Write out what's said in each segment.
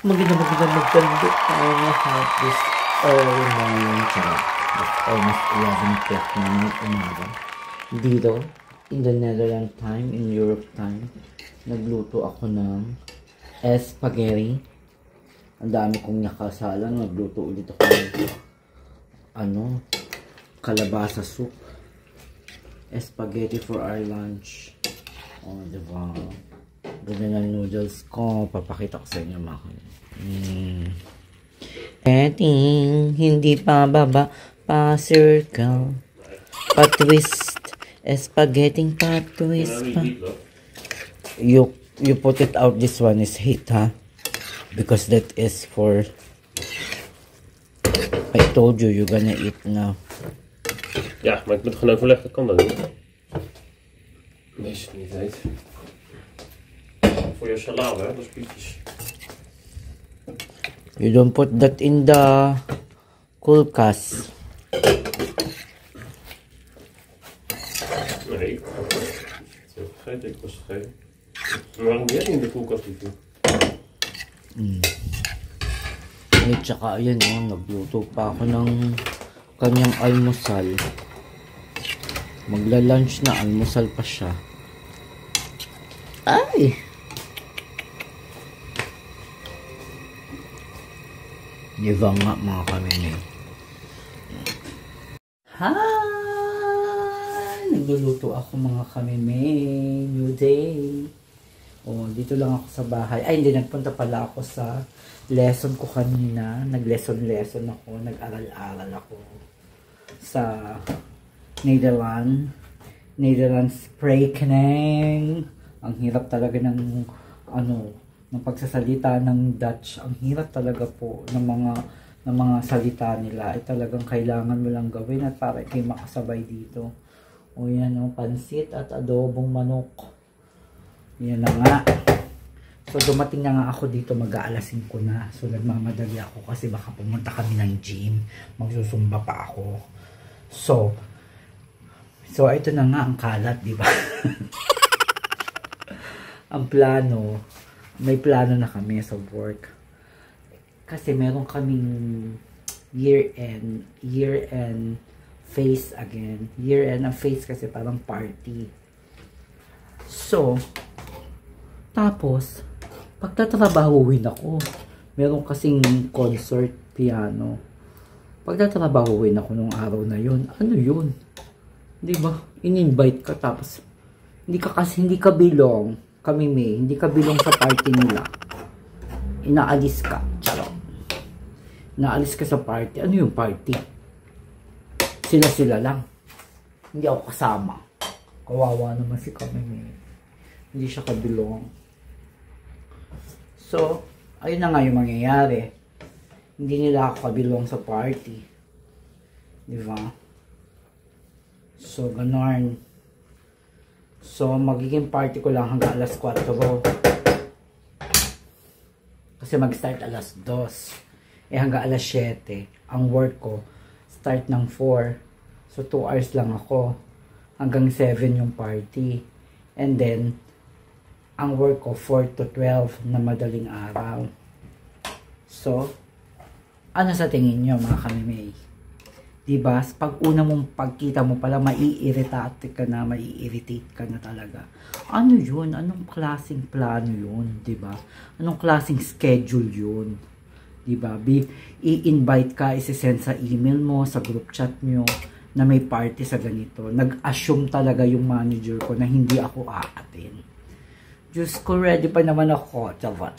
maganda. I have this early morning charot. It's almost 11 o'clock na ng umaga. Dito, in the Netherlands time, in Europe time, nagluto ako ng spaghetti. Ang dami kong nakasalang. Nagluto ulit ako ng kalabasa soup. Spaghetti for our lunch. Oh, diba? Ganda ng noodles ko. Papakita ko sa inyo mga Eting, hindi pa baba, pa circle, pa twist, spaghetti pa twist pa. You put it out, this one is heat, ha? Because that is for, I told you, you're gonna eat now. Ja, maar ik moet het gewoon overleggen, dat kan dan niet. Meestal niet weet. Voor je salade, hè? Dat is pietjes. You don't put that in the koelkast. Nee, ik heb het vergeten, ik was het vergeten. Maar waarom heb je in de koelkast niet? At saka ayan nagluto pa ako ng kanyang almusal. Magla-lunch na, almusal pa siya. Ay! Diba nga mga kamene. Hi! Nagluluto ako mga kamene. New day. Oh, dito lang ako sa bahay. Ay, hindi. Nagpunta pala ako sa lesson ko kanina. Nag-lesson ako. Nag-aral-aral ako sa Netherlands Sprakening. Ang hirap talaga ng ng pagsasalita ng Dutch. Ang hirap talaga po ng mga salita nila. Ay talagang kailangan mo lang gawin at para kayo makasabay dito. O yan pansit at adobong manok. Yan na nga. So dumating na nga ako dito, mag-aalas 5 na. So nagmamadali ako kasi baka pumunta kami ng gym. Magsusumba pa ako. So ito na nga ang kalat, di ba? Ang plano, may plano na kami sa work. Kasi meron kaming year-end face again. Year-end ang face kasi parang party. So, tapos, pagtatrabahuhin ako. Meron kasing concert piano. Pagtatrabahuhin ako nung araw na yun. Ano yun? Diba? In-invite ka tapos hindi ka bilong. Kami hindi ka bilong sa party nila. Inaalis ka. Charot. Inaalis ka sa party. Ano yung party? Sila lang. Hindi ako kasama. Kawawa naman si kami Hindi siya kabilong. So, ayun na nga yung mangyayari. Hindi nila ako kabilong sa party. Diba? So, ganon. So, magiging party ko lang hanggang alas 4. Kasi mag-start alas 2. Hanggang alas 7. Ang work ko, start ng 4. So, 2 hours lang ako. Hanggang 7 yung party. And then, ang work ko, 4 to 12 na madaling araw. So, ano sa tingin nyo mga kamimay? Diba? Pag una mong pagkita mo pala, maiirritate ka na talaga. Ano yun? Anong klaseng plano yun? Diba? Anong klaseng schedule yun? Diba? I-invite ka, isi-send sa email mo, sa group chat nyo, na may party sa ganito. Nag-assume talaga yung manager ko na hindi ako aatin. Diyos ko, ready pa naman ako. Chavat.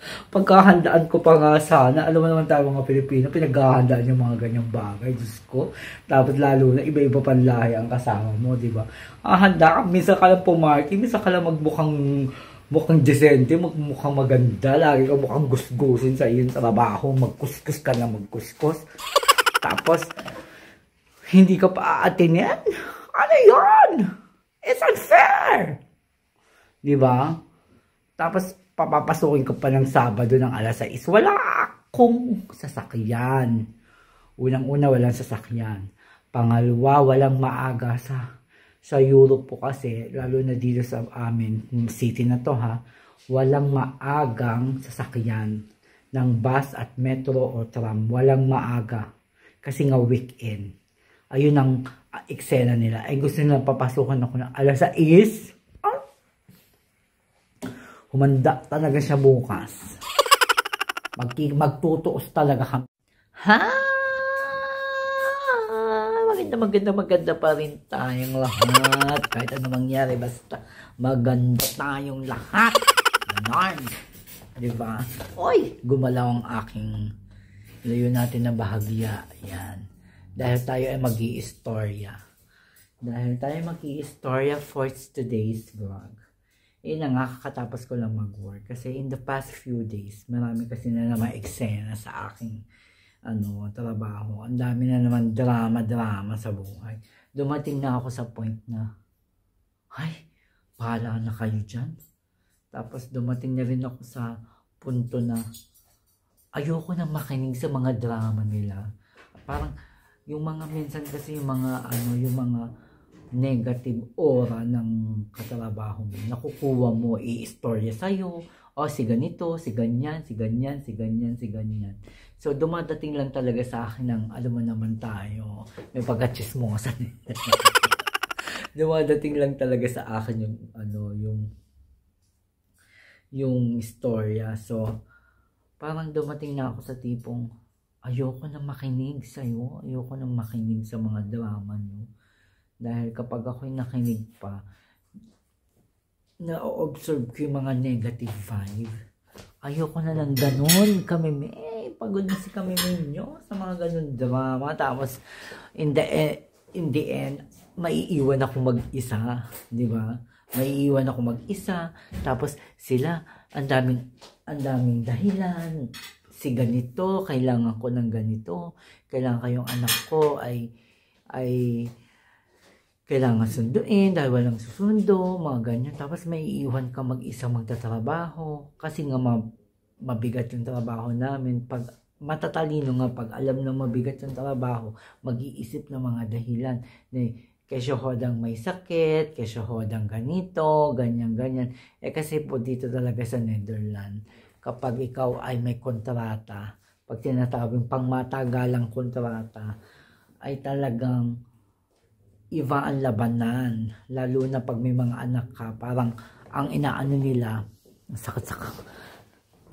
Pagkahandaan ko pa nga sana, alam mo naman tayo mga Pilipino, pinaghahandaan yung mga ganyang bagay, Diyos ko. Tapos lalo na iba-iba pang lahi ang kasama mo, di ba? Handa ka, minsan ka lang pumarty, minsan ka lang mukhang decente, mukhang maganda, lagi ka mukhang gusgusin sa iyong trabaho, magkuskus ka na magkuskus. Tapos, hindi ka pa aatin yan? Ano yun? It's unfair! Di ba? Tapos, papapasukin ko pa ng Sabado ng alas 6. Wala akong sasakyan. Unang-una, walang sasakyan. Pangalawa, walang maaga sa Europe po kasi, lalo na dito sa amin, city na to ha, walang maagang sasakyan ng bus at metro o tram. Walang maaga. Kasi nga weekend. Ayun ang eksena nila. Ay gusto nila papasukan ako ng alas 6. Humanda talaga siya bukas. Magtutuos talaga kami. Ha? Maganda pa rin tayong lahat. Kahit ano mangyari, basta maganda tayong lahat. Ganon. Diba? Oy! Gumalaw ang aking layo natin na bahagya. Yan. Dahil tayo ay mag-i-istorya. For today's vlog. Na nga, kakatapos ko lang mag-work. Kasi in the past few days, marami kasi na naman eksena sa aking trabaho. Ang dami na naman drama sa buhay. Dumating na ako sa point na, ay, bahala na kayo dyan. Tapos dumating na rin ako sa punto na, ayoko na makinig sa mga drama nila. Parang, yung mga minsan kasi yung mga negative aura ng katrabaho mo. Nakukuha mo, i-istorya sa'yo. O, si ganito, si ganyan. So, dumadating lang talaga sa akin ng, alam mo naman tayo, may pagkachismosa. Dumadating lang talaga sa akin yung istorya. So, parang dumating na ako sa tipong, ayoko na makinig sa'yo. Ayoko na makinig sa mga drama nyo. Dahil kapag ako'y nakinig pa, na-observe ko yung mga negative vibe. Ayoko na lang ganun. Pagod na si kami ninyo sa mga ganun drama. Tapos, in the end, maiiwan ako mag-isa. Di ba? Maiiwan ako mag-isa. Tapos, sila, ang daming dahilan. Si ganito, kailangan ko ng ganito. Kailangan kayong anak ko ay kailangan sunduin dahil walang susundo, mga ganyan. Tapos may iiwan ka mag-isa magtatrabaho kasi nga mabigat yung trabaho namin. Pag matatalino nga, pag alam na mabigat yung trabaho, mag-iisip ng mga dahilan. Kesyo hodang may sakit, kesyo hodang ganito, ganyan. Kasi po dito talaga sa Netherlands, kapag ikaw ay may kontrata, pag tinatawag pangmatagalang kontrata, ay talagang iba ang labanan, lalo na pag may mga anak ka. Parang ang inaano nila,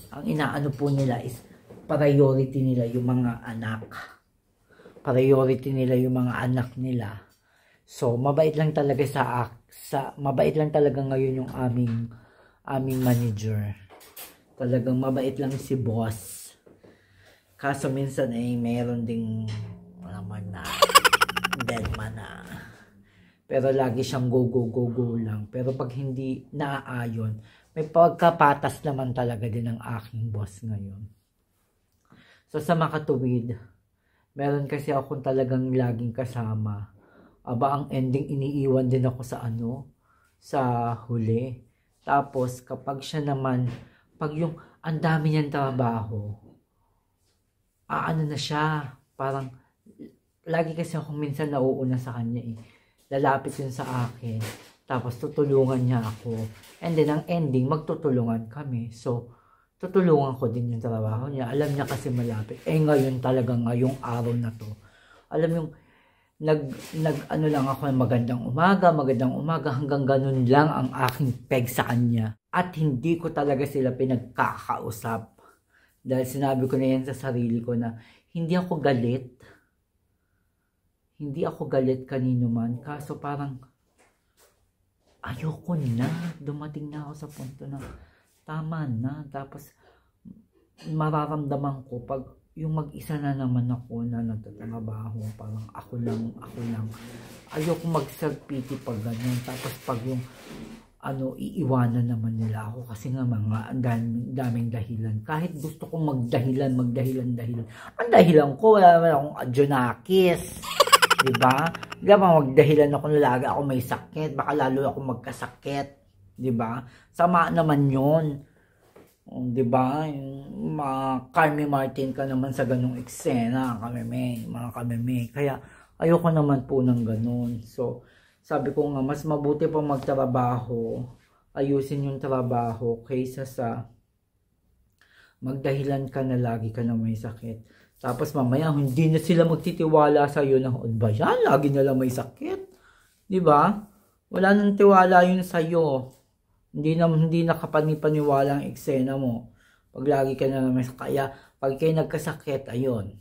ang inaano po nila is priority nila yung mga anak. Priority nila yung mga anak nila. So mabait lang talaga mabait lang talaga ngayon yung aming manager. Talagang mabait lang si boss. Kaso minsan ay mayroon ding na deadman na. Pero lagi siyang go lang. Pero pag hindi naaayon, may pagkapatas naman talaga din ng aking boss ngayon. So sa makatuwid, meron kasi akong talagang laging kasama. Aba, ang ending iniiwan din ako sa huli. Tapos kapag siya naman, pag yung ang dami niyang trabaho, na siya, parang lagi kasi ako minsan nauuna sa kanya lalapit yun sa akin, tapos tutulungan niya ako, and then ang ending magtutulungan kami. So tutulungan ko din yung trabaho niya. Alam niya kasi malapit. Ngayon talaga, ngayong araw na to, alam yung nag lang ako ng magandang umaga, hanggang ganun lang ang aking peg sa kanya. At hindi ko talaga sila pinagkakausap. Dahil sinabi ko na yan sa sarili ko na hindi ako galit. Hindi ako galit kanino man. Kaso parang ayoko na. Dumating na ako sa punto na tama na. Tapos mararamdaman ko pag yung mag-isa na naman ako na nagtatrabaho. Parang ako lang. Ayoko mag-self-pity pag ganyan. Tapos pag yung iiwanan naman nila ako kasi nga mga daming dahilan. Kahit gusto kong magdahilan. Ang dahilan ko, wala naman akong adjonakis. Diba? Magdahilan ako na lagi ako may sakit. Baka lalo ako magkasakit. Diba? Sama naman yun. Diba? Carmi Martin ka naman sa ganung eksena. Mga kameme. Kaya ayoko naman po ng ganun. So, sabi ko nga, mas mabuti pa magtrabaho ayusin yung trabaho kaysa sa magdahilan ka na lagi ka na may sakit. Tapos mamaya hindi na sila magtitiwala sa iyo na ba yan, lagi na lang may sakit. 'Di ba? Wala nang tiwala yun sa iyo. Hindi na kapanipaniwala ang eksena mo. Pag lagi ka na may sakit, kaya pag kayo nagkasakit, ayun.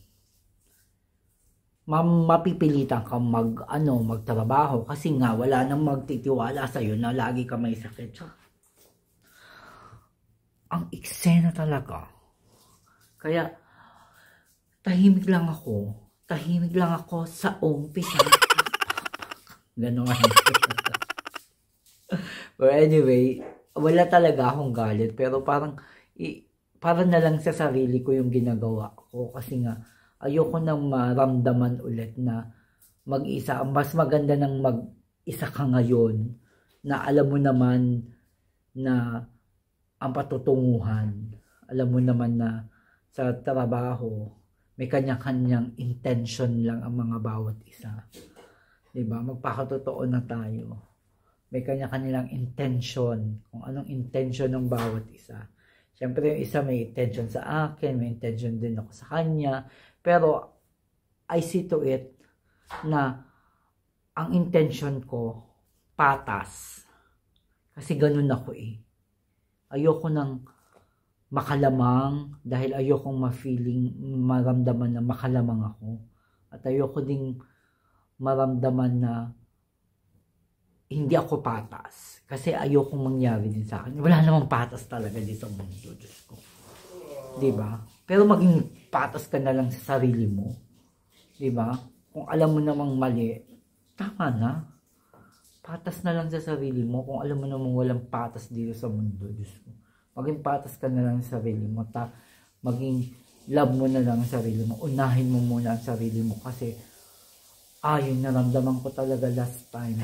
Mapipilitan kang magtrabaho kasi nga wala nang magtitiwala sa iyo na lagi ka may sakit. Ang eksena talaga. Kaya tahimik lang ako sa umpisa. Ganon. But anyway, wala talaga akong galit pero parang na lang sa sarili ko yung ginagawa ko kasi nga ayoko nang maramdaman ulit na mag-isa. Mas maganda nang mag-isa ka ngayon na alam mo naman na ang patutunguhan. Alam mo naman na sa trabaho, may kanya-kanyang intention lang ang mga bawat isa. Diba? Magpakatotoo na tayo. May kanya-kanyang intention. Kung anong intention ng bawat isa. Siyempre yung isa may intention sa akin, may intention din ako sa kanya. Pero I see to it na ang intention ko patas. Kasi ganun ako eh. Ayoko nang makalamang dahil ayokong maramdaman na makalamang ako. At ayoko ding maramdaman na hindi ako patas. Kasi ayokong mangyari din sa akin. Wala namang patas talaga dito sa mundo. Diyos ko. Diba? Pero maging patas ka na lang sa sarili mo. Diba? Kung alam mo namang mali, tama na. Patas na lang sa sarili mo. Kung alam mo namang walang patas dito sa mundo. Diyos ko. Maging patas ka na lang sa sarili mo. Maging love mo na lang sa sarili mo. Unahin mo muna ang sarili mo. Kasi, yun naramdaman ko talaga last time.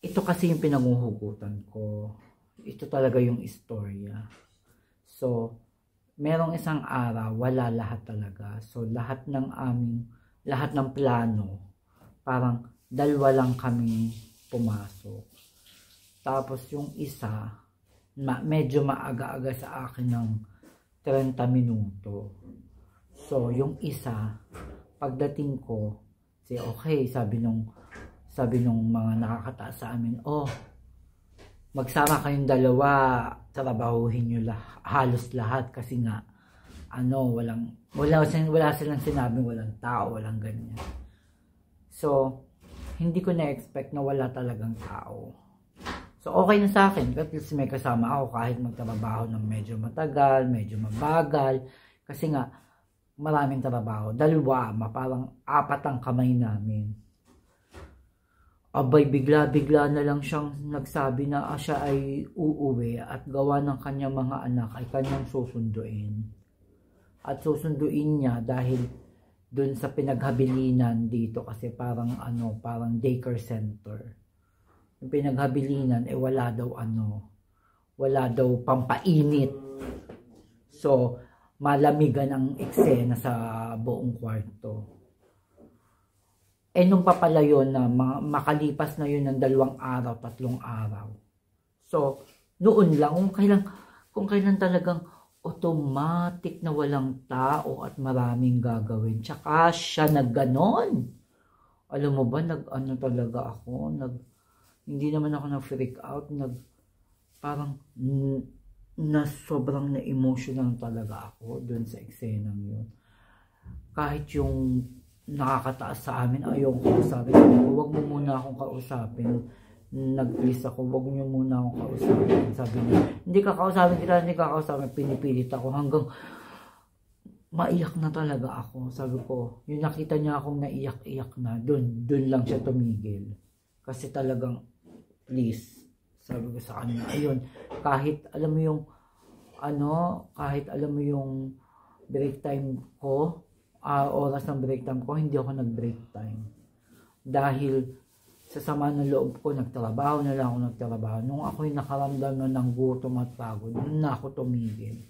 Ito kasi yung pinanguhugutan ko. Ito talaga yung istorya. So, merong isang araw, wala lahat talaga. So, lahat ng plano, parang dalawa lang kami pumasok. Tapos yung isa, medyo maaga-aga sa akin ng 30 minuto. So, yung isa, pagdating ko, okay, sabi nung mga nakakataas sa amin, magsama kayong dalawa, trabahuhin nyo halos lahat kasi nga, wala silang sinabing walang tao, walang ganyan. So, hindi ko na-expect na wala talagang tao. So, okay na sa akin, at least may kasama ako kahit magtrabaho ng medyo matagal, medyo mabagal, kasi nga, maraming trabaho. Dalawa, parang 4 ang kamay namin. Abay, bigla-bigla na lang siyang nagsabi na siya ay uuwi at gawa ng kanyang mga anak ay kanyang susunduin. At susunduin niya dahil dun sa pinaghabilinan dito kasi parang daycare center. Yung pinaghabilinan wala daw pampainit. So, malamigan ang eksena sa buong kwarto. Nung papala yun na makalipas na yun ng 2 araw, 3 araw. So, noon lang, kung kailan talagang automatic na walang tao at maraming gagawin. Tsaka siya nagganon. Alam mo ba, talaga ako, hindi naman ako na-freak out, parang sobrang na-emotional talaga ako dun sa eksenang yun. Kahit yung nakakataas sa amin, ayaw ko kausapin. Huwag mo muna akong kausapin. Nag-please ako, huwag niyo muna akong kausapin. Sabi niya, hindi kakausapin. Pinipilit ako hanggang maiyak na talaga ako. Sabi ko, yung nakita niya akong naiyak-iyak na, dun lang siya tumigil. Kasi talagang, please, sabi ko sa kanya, ayun, kahit alam mo yung break time ko, oras ng break time ko, hindi ako nag-break time. Dahil sa sama ng loob ko, nagtrabaho. Nung ako'y nakaramdam ng gutom at pagod, doon na ako tumigil.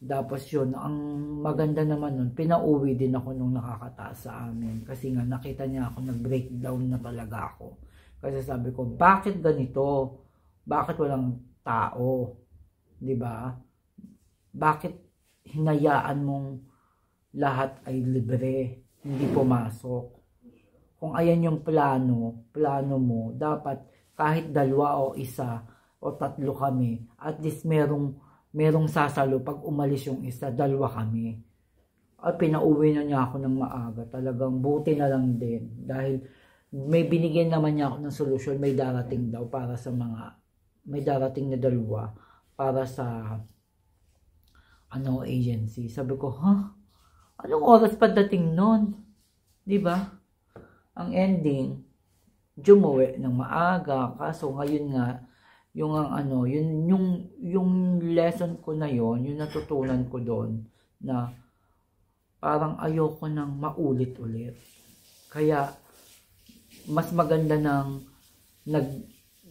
Tapos yun, ang maganda naman nun, pinauwi din ako nung nakakataas sa amin. Kasi nga, nakita niya ako, nag-breakdown na talaga ako. Kasi sabi ko, bakit ganito? Bakit walang tao? 'Di ba? Bakit hinayaan mong lahat ay libre, hindi pumasok? Kung ayan yung plano mo, dapat kahit 2 o 1 o 3 kami, at least merong sasalo pag umalis yung isa, 2 kami. At pinauwi na niya ako ng maaga. Talagang buti na lang din. Dahil may binigyan naman niya ako ng solusyon. May darating daw para sa may darating na 2 para sa agency. Sabi ko, anong oras pa dating nun? Diba? Ang ending, jumuwi ng maaga. Kaso ngayon nga, yung lesson ko na yon, yung natutunan ko doon, na parang ayoko nang maulit-ulit. Kaya, mas maganda nang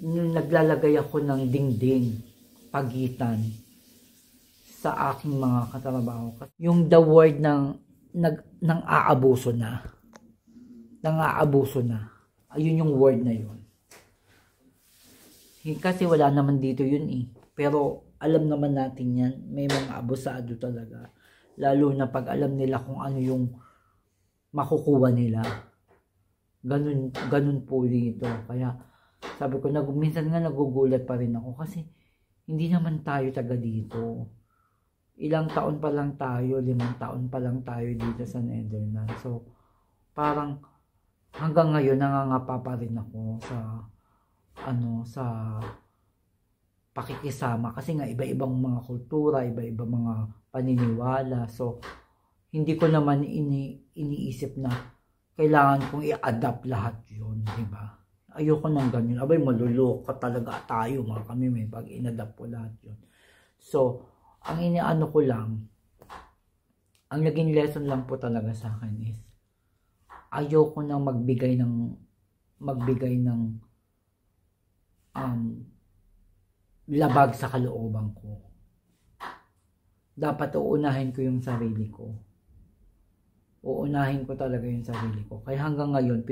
naglalagay ako ng dingding pagitan sa aking mga katrabaho. Yung the word ng aabuso na. Nang-aabuso na. Ayun yung word na yun. Kasi wala naman dito yun eh. Pero alam naman natin yan. May mga abusado talaga. Lalo na pag alam nila kung ano yung makukuha nila. Ganun po dito. Kaya sabi ko, minsan nga nagugulat pa rin ako. Kasi hindi naman tayo taga dito. Ilang taon pa lang tayo, 5 taon pa lang tayo dito sa Netherlands. So, parang hanggang ngayon nangangapa pa rin ako sa pakikisama. Kasi nga iba-ibang mga kultura, iba-ibang mga paniniwala. So, hindi ko naman iniisip na kailangan kong i-adapt lahat yun, diba? Ayoko nang ganyan. Abay, maluloko talaga tayo, mga kami may pag in-adapt po lahat yun. So, ang iniano ko lang, ang naging lesson lang po talaga sa akin is, ayoko nang magbigay ng labag sa kalooban ko. Dapat uunahin ko yung sarili ko. Uunahin ko talaga yung sarili ko. Kaya hanggang ngayon,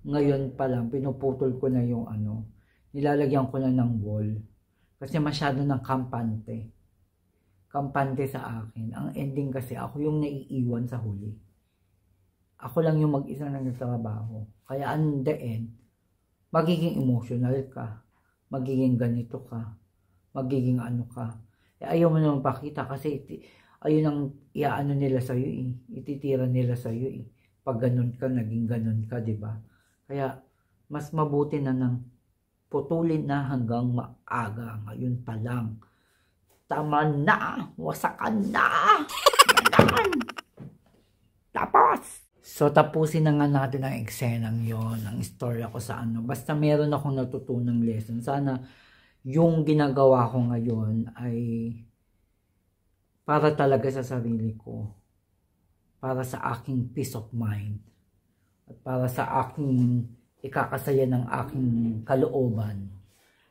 ngayon pa lang, pinuputol ko na yung nilalagyan ko na ng wall. Kasi masyado ng kampante sa akin. Ang ending kasi, ako yung naiiwan sa huli. Ako lang yung mag-isa na nagtrabaho. Kaya in the end, magiging emotional ka. Magiging ganito ka. Magiging ka. Ayaw mo naman pakita kasi ayun ang iaano nila sa'yo eh. Ititira nila sa'yo eh. Pag ganun ka, naging ganun ka, diba? Kaya, mas mabuti na nang putulin na hanggang maaga. Ngayon pa lang. Tama na! Wasakan na! Ganun! Tapos! So, tapusin na nga natin ang eksenang yon, ang istorya ko sa Basta meron akong natutunang lesson. Sana yung ginagawa ko ngayon ay para talaga sa sarili ko. Para sa aking peace of mind. At para sa aking ikakasaya ng aking kalooban.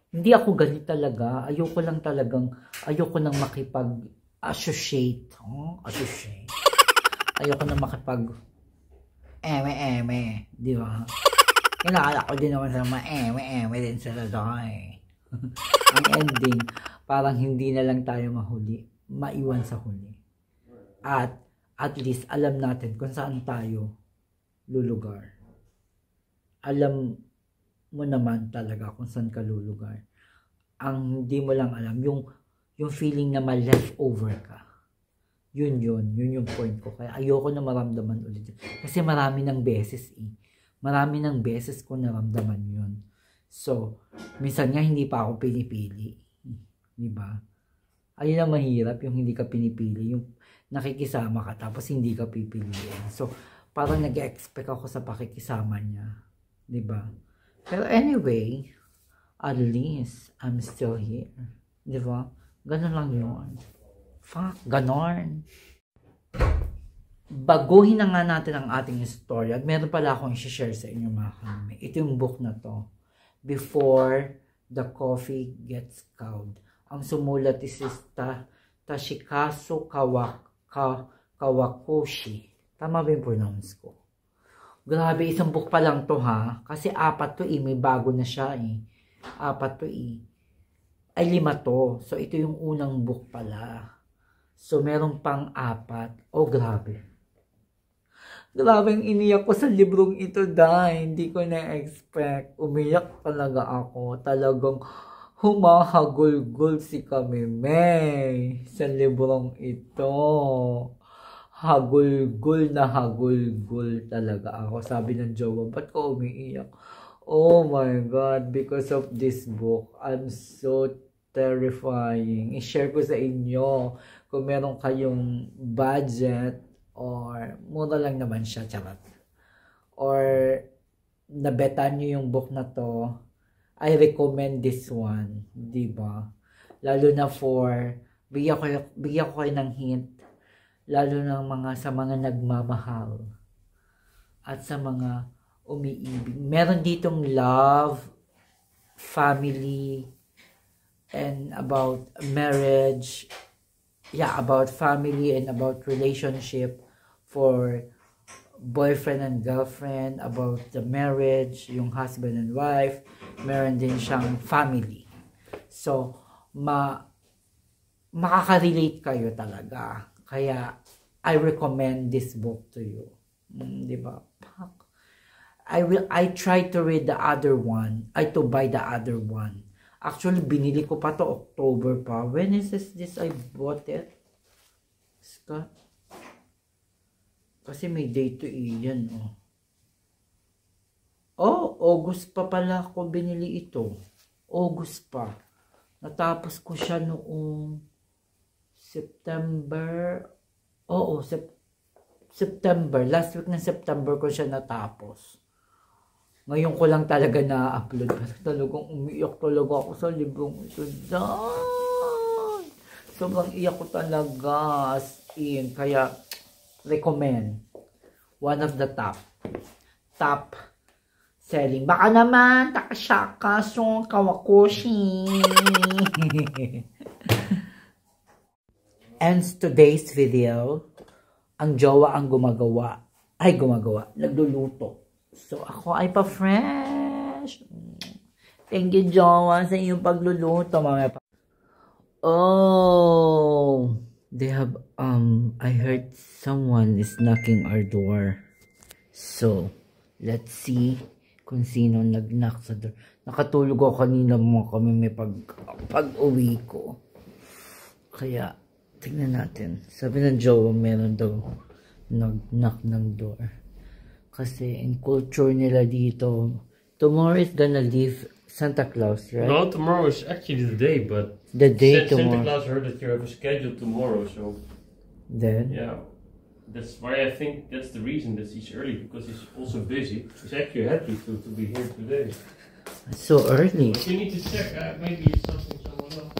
Hindi ako ganit talaga. Ayoko nang makipag-associate. Ayoko nang eme. Di ba? Kinakala ko din naman sa mga eme din sila doon. Ang ending, parang hindi na lang tayo maiwan sa huli. At least, alam natin kung saan tayo lulugar. Alam mo naman talaga kung saan ka lulugar. Ang hindi mo lang alam, yung feeling na ma-leftover ka. Yun yung point ko. Kaya ayoko na maramdaman ulit. Kasi marami ng beses Marami ng beses ko naramdaman yun. So, minsan nga hindi pa ako pinipili. Diba? Ayun ang mahirap, yung hindi ka pinipili. Yung nakikisama ka tapos hindi ka pipiliin. So, parang nag-expect ako sa pakikisama niya. Diba? Pero anyway, at least, I'm still here. Diba? Ganun lang yun. Fuck, ganon. Baguhin na nga natin ang ating story. At meron pala akong i-share sa inyo mga kami. Ito yung book na to. Before the Coffee Gets Cold. Ang sumulat is Toshikazu Kawakoshi. Tama ba yung pronounce ko? Grabe, isang book pa lang to ha. Kasi 4 to may bago na siya 4 to ay 5 to. So, ito yung unang book pala. So, meron pang 4. Oh, grabe. Grabe ang iniyak ko sa librong ito dahil hindi ko na-expect. Umiyak talaga ako. Talagang humahagulgol si Kamimay sa librong ito. Hagulgol na hagulgol talaga ako. Sabi ng jowa, ba't ko umiiyak? Oh my God, because of this book, I'm so terrifying. I-share ko sa inyo kung meron kayong budget or mura lang naman siya, charot. Or nabetan nyo yung book na to, I recommend this one, diba? Lalo na for, bigyan ko kayo ng hint, lalo na sa mga nagmamahal at sa mga umiibig. Meron ditong love, family, and about marriage. Yeah, about family and about relationship for boyfriend and girlfriend, about the marriage, yung husband and wife. Meron din siyang family. So, makaka-relate kayo talaga. Kaya, I recommend this book to you. Diba? I try to read the other one. To buy the other one. Actually, binili ko pa to October pa. When is this I bought it? Scott? Kasi may date to yan, oh. Oh, August pa pala ako binili ito. August pa. Natapos ko siya noong September. Oo, September. Last week ng September ko siya natapos. Ngayon ko lang talaga na-upload. Pero talagang umiiyak talaga ako sa librong ito. Sobrang iyak ko talaga. As in. Kaya, recommend. One of the top selling. Baka naman, takashaka, song, kawakoshi. Ends today's video. Ang jowa ang gumagawa. Nagluluto. So, ako ay pa-fresh. Thank you, jowa, sa iyong pagluluto. Oh, they have, I heard someone is knocking our door. So, let's see kung sino nag-knock sa door. Nakatulog ako kanina mo kami may pag-uwi ko. Kaya, tignan natin. Sabi ng jowa, meron daw nag-knock ng door. Kasi in culture nila dito, tomorrow is gonna leave Santa Claus, right? No, tomorrow is actually the day, but the day tomorrow. Santa Claus heard that you have a schedule tomorrow, so then yeah, that's why I think that's the reason that he's early, because he's also busy. He's actually happy to be here today. So early. But you need to check. Maybe it's something someone else.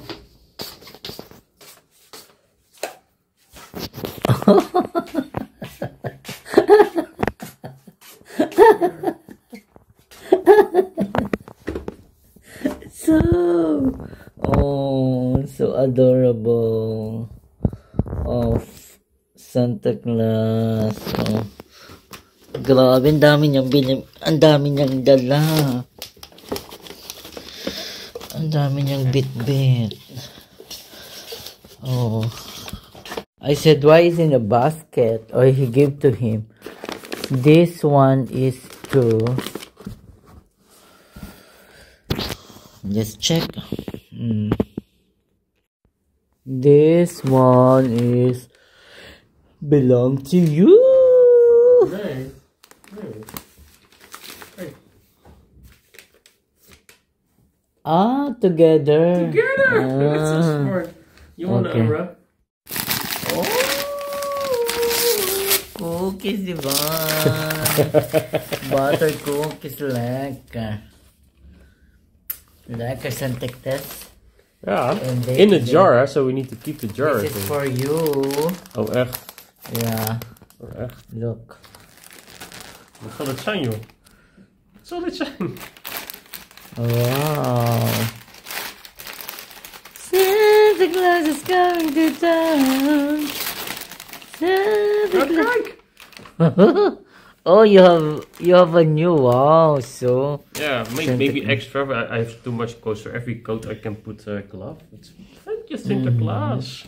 So adorable of Santa Claus. Oh. Grabe, ang dami niyang dala. Ang dami niyang bit-bit. Oh. I said, why is in a basket? Or he gave to him. This one is to just check. This one is belong to you. Hey. Together. That's so smart. You want to unwrap? Oh, cookies, diba? Butter cookies, lekker. Lekker, Santiktes. Yeah, in a jar, so we need to keep the jar. This is for you. Oh, echt? Yeah. Oh, echt? Look. Wat zal het zijn, joh? Wat zal dit zijn? Wow. Santa Claus is coming to town. Santa Claus. Oh, you have a new, wow, so Yeah, maybe extra. But I have too much coats. For every coat I can put a glove. Thank you, Sinterklaas.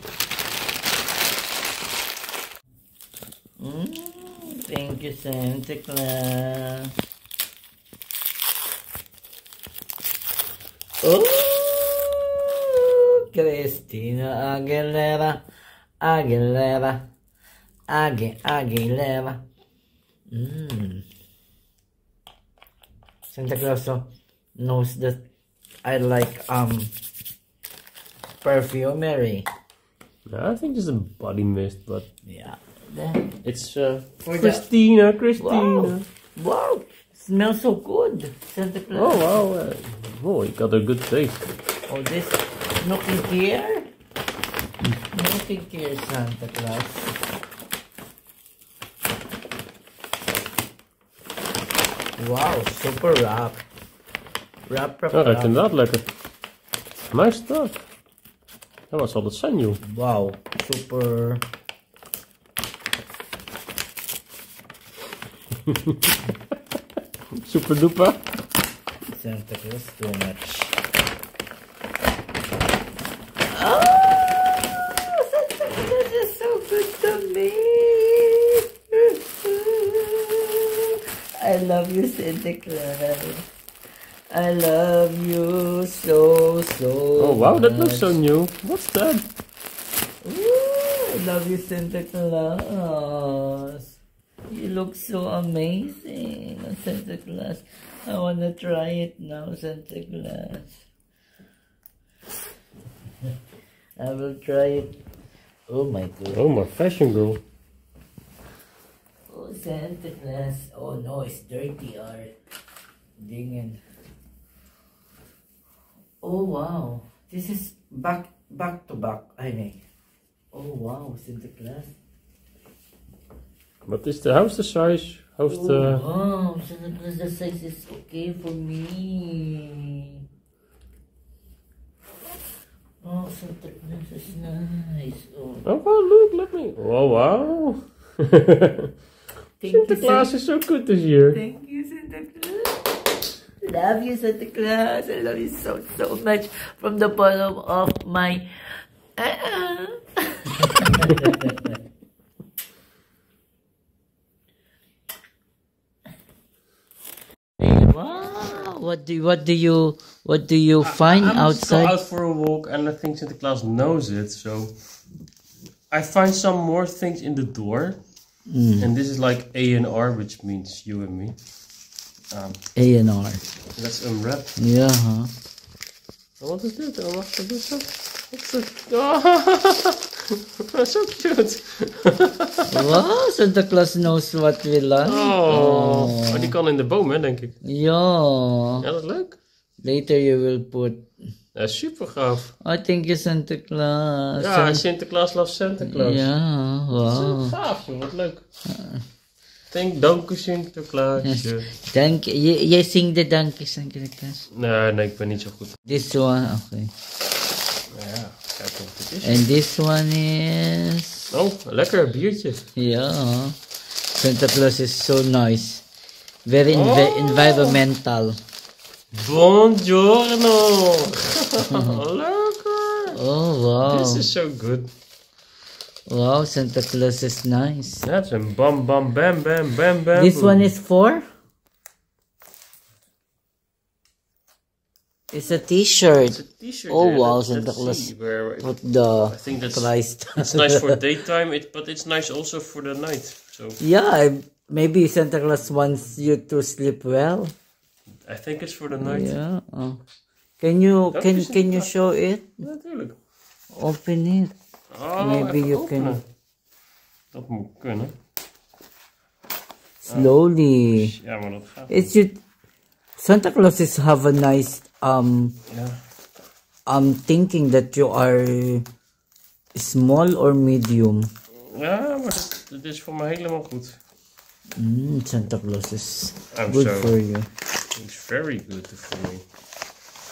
Thank you, Santa Claus. Oh, Christina Aguilera, Aguilera, Aguilera. Santa Claus knows that I like perfumery. I think it's a body mist, but Yeah. it's Christina. Wow, smells so good, Santa Claus. Oh wow! Oh, you got a good taste. Oh, this looking here. Looking here, Santa Claus. Wow, super wrap. Wrap. Ja, inderdaad lekker. Nice stuff. En wat zal dat zijn, joh? Wow, super. Super duper. Santa Claus, too much. Santa Claus is so good to me. I love you, Santa Claus. I love you so. Oh wow, that looks so new. What's that? Ooh, I love you, Santa Claus. You look so amazing, Santa Claus. I wanna try it now, Santa Claus. I will try it. Oh my god. Oh, my fashion girl. Oh, Santa Claus. Oh no, it's dirty art. Dingin. Oh wow. This is back to back, I mean. Oh wow, Santa Claus. What is how's the size? How's the... Wow, Santa Claus, the size is okay for me. Oh, Santa Claus is nice. Oh, wow, look, let me... Oh, wow. Santa Claus is so good this year. Thank you, Santa Claus. Love you, Santa Claus. I love you so much from the bottom of my... Wow! What do you find outside? I'm out for a walk, and I think Santa Claus knows it. So I find some more things in the door, and this is like A&R, which means you and me. A&R. Let's unwrap. Yeah. Huh? What is this? Oh, what's this? What's it? Oh, so cute. Wow, Santa Claus knows what we like. Oh, die kan in de boom, hè, denk ik. Ja. Ja, dat is leuk. Later you will put... Ja, super gaaf. Oh, thank you, Santa Claus. Ja, Sinterklaas loves Santa Claus. Ja, wow. Gaaf, joh, wat leuk. Dank u, Sinterklaas. Yes. Dank je. Jij zingt de dank je, Santa Claus. Nee, ik ben niet zo goed. This one, okay. Ja, kijk wat dit is. And this one is... Oh, lekker biertje. Ja. Santa Claus is so nice. Very environmental. Buongiorno. Lekker. Oh, wow. This is so good. Wow, Santa Claus is nice. That's a bam bam bam bam bam bam. This one is for? It's a t-shirt. It's a t-shirt. Oh yeah, wow, let's Santa see Claus where put the I think that's price. It's nice for daytime, but it's nice also for the night. So yeah, maybe Santa Claus wants you to sleep well. I think it's for the night. Yeah. Oh. Can you show it? Natuurlijk. Open it. Oh, Maybe even you openen. can Dat moet kunnen. slowly. Ja, maar dat gaat. It's you. Santa Claus is have a nice thinking that you are small or medium. Ja, maar dit is voor mij helemaal goed. Santa Claus is I'm good so- for you. It's very good for me.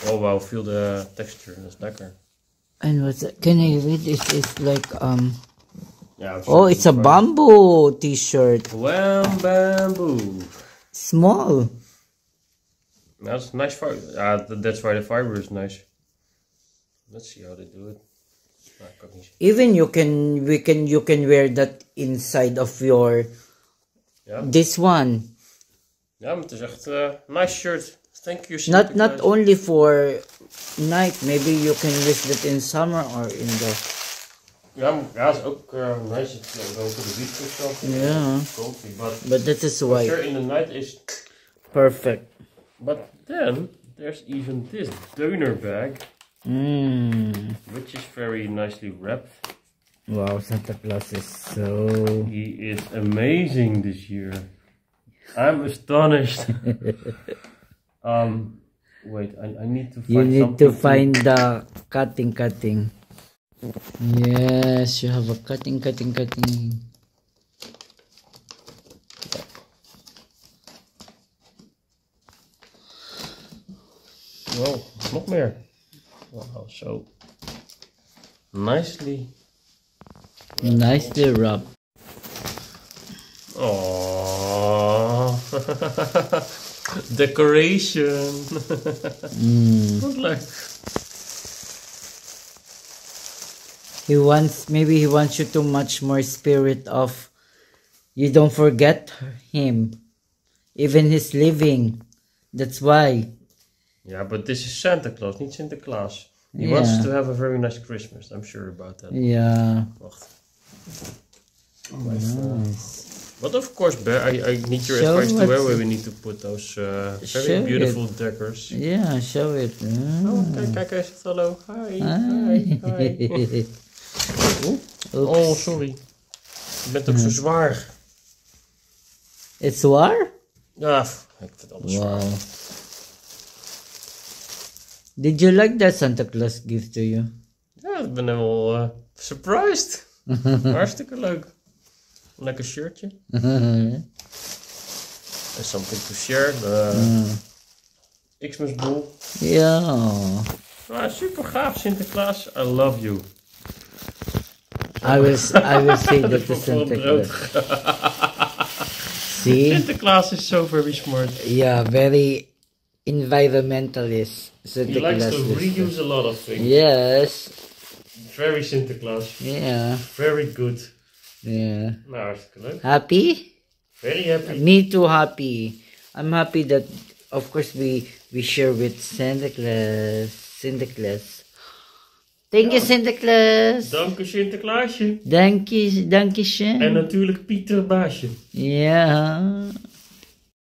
Oh wow, feel the texture. Dat is lekker. And what's that? Can I read? It's like Yeah, Oh, it's a bamboo t-shirt. Wham bamboo. Small. That's nice fiber. That's why the fiber is nice. Let's see how they do it. Even you can wear that inside of your this one. Ja, maar het is echt nice shirt. Thank you. Not only for night. Maybe you can use it in summer or in the. Ja, het is ook nice. Go to the beach or something. Yeah. Comfy, but that is why. Sure, in the night is perfect. But then there's even this donor bag. Which is very nicely wrapped. Wow, Santa Claus is so... He is amazing this year. I'm astonished. Wait, I need to find You need something to find the cutting. Yes, you have a cutting. Oh, nog meer. Wow, so nicely wrapped. Oh, decoration. Good luck. Maybe he wants you to much more spirit of you don't forget him, even he's living. That's why. Yeah, but this is Santa Claus, not Sinterklaas. He wants to have a very nice Christmas. I'm sure about that. Yeah. Wacht. Nice. But of course, Bear, I need your advice to where we need to put those very beautiful decors. Yeah, show it. Oh, kijk, hij zegt hallo. Hi. Oh, sorry. Je bent ook zo zwaar. It's zwaar? Ja, ik vind alles zwaar. Did you like that Santa Claus gift to you? Ja, ik ben helemaal surprised. Hartstikke leuk. Lekker shirtje. And something to share. Xmas bol. Ja. Super gaaf, Sinterklaas. I love you. I will say that to Santa Claus. See? Sinterklaas is so very smart. Yeah, very environmentalist. Santa He likes Claus to reuse a lot of things. Yes. Very Sinterklaas. Yeah. Very good. Yeah. Nou, hartstikke leuk. Happy? Very happy. Me too happy. I'm happy that, of course, we share with Santa Claus. Thank you, Santa Claus. Dank u, Sinterklaasje. Dank je. En natuurlijk Pieter Baasje. Ja.